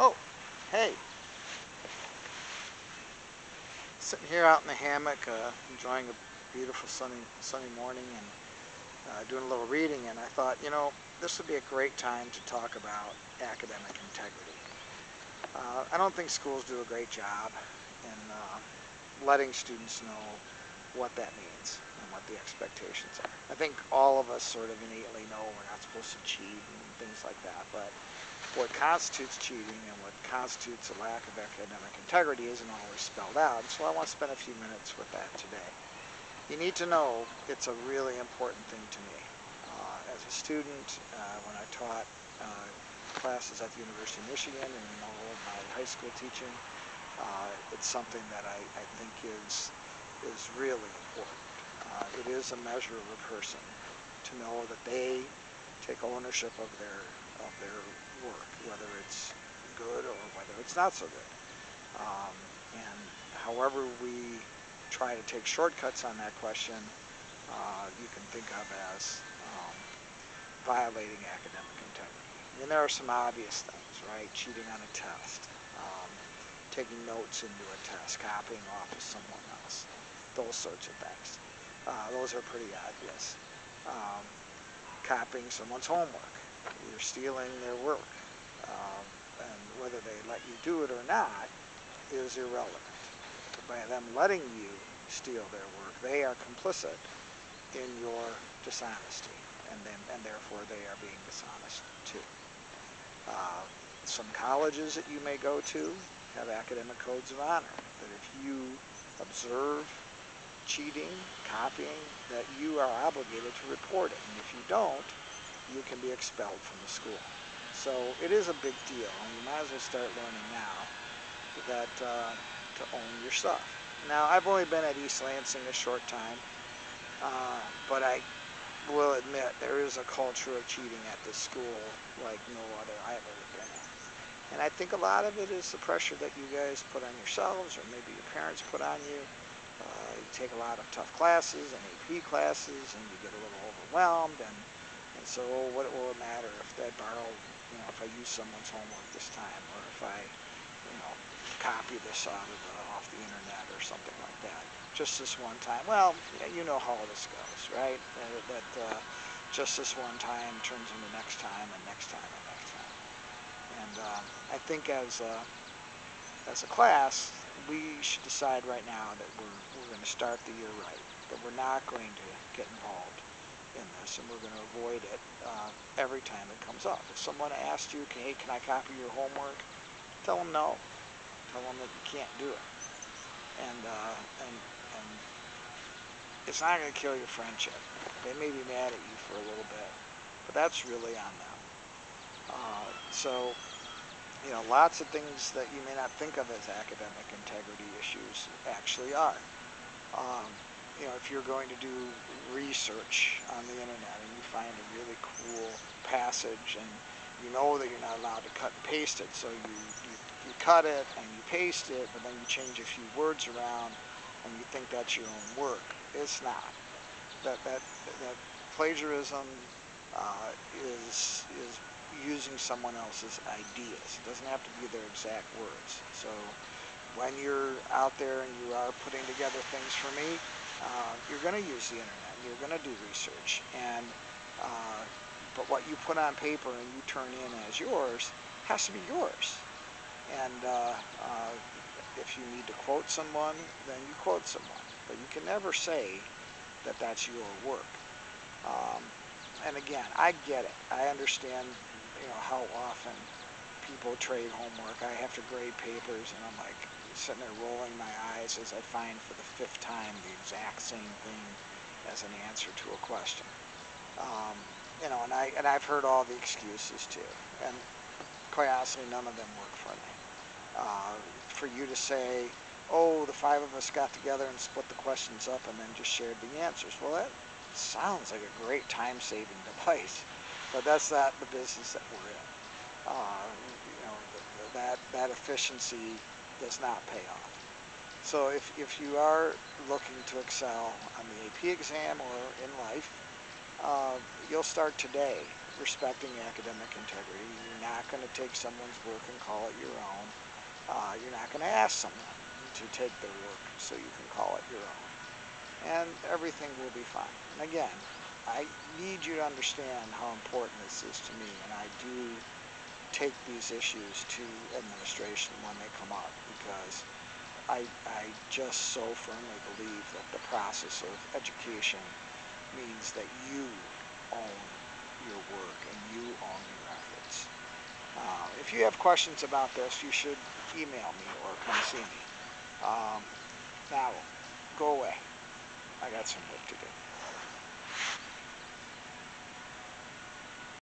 Oh, hey, sitting here out in the hammock, enjoying a beautiful sunny morning and doing a little reading. And I thought, this would be a great time to talk about academic integrity. I don't think schools do a great job in letting students know what that means and what the expectations are. I think all of us sort of innately know we're not supposed to cheat and things like that, but what constitutes cheating and what constitutes a lack of academic integrity isn't always spelled out. So I want to spend a few minutes with that today. You need to know it's a really important thing to me. As a student, when I taught classes at the University of Michigan and in all of my high school teaching, it's something that I think is really important. It is a measure of a person to know that they take ownership of their work, whether it's good or whether it's not so good. And however we try to take shortcuts on that question, you can think of as violating academic integrity. And there are some obvious things, right? Cheating on a test, taking notes into a test, copying off of someone else, those sorts of things. Those are pretty obvious. Um, Copying someone's homework, you're stealing their work, and whether they let you do it or not is irrelevant. By them letting you steal their work, they are complicit in your dishonesty, and therefore they are being dishonest too. Uh, some colleges that you may go to have academic codes of honor that if you observe cheating, copying, that you are obligated to report it. And if you don't, you can be expelled from the school. So it is a big deal, and you might as well start learning now that to own your stuff. Now, I've only been at East Lansing a short time, but I will admit there is a culture of cheating at this school like no other I've ever been in. And I think a lot of it is the pressure that you guys put on yourselves, or maybe your parents put on you. You take a lot of tough classes and AP classes, and you get a little overwhelmed. And so, what will it matter if I borrow, if I use someone's homework this time, or if I, copy this off the internet or something like that, just this one time. Well, yeah, you know how this goes, right? That just this one time turns into next time and next time and next time. And I think as a class, we should decide right now that we're going to start the year right, that we're not going to get involved in this, and we're going to avoid it every time it comes up. If someone asks you, hey, can I copy your homework? Tell them no. Tell them that you can't do it. And it's not going to kill your friendship. They may be mad at you for a little bit, but that's really on them. So lots of things that you may not think of as academic integrity issues actually are. Um, if you're going to do research on the internet and you find a really cool passage and you know that you're not allowed to cut and paste it, so you cut it and you paste it, but then you change a few words around and you think that's your own work. It's not. That plagiarism is using someone else's ideas. It doesn't have to be their exact words. So when you're out there and you are putting together things for me, you're going to use the internet. You're going to do research, and but what you put on paper and you turn in as yours has to be yours. And if you need to quote someone, then you quote someone. But you can never say that that's your work. Um, and again, I get it. I understand, how often people trade homework. I have to grade papers, and I'm like sitting there rolling my eyes as I find for the fifth time the exact same thing as an answer to a question. Um, and I've heard all the excuses too, and quite honestly, none of them work for me. For you to say, oh, the five of us got together and split the questions up and then just shared the answers. Well, that sounds like a great time-saving device, but that's not the business that we're in. That efficiency does not pay off. So if you are looking to excel on the AP exam or in life, you'll start today respecting academic integrity. You're not going to take someone's work and call it your own. You're not going to ask someone to take their work so you can call it your own. And everything will be fine. And again, I need you to understand how important this is to me, and I do take these issues to administration when they come up, because I just so firmly believe that the process of education means that you own your work and you own your efforts. If you have questions about this, you should email me or come see me. Now, go away. I got some work to do.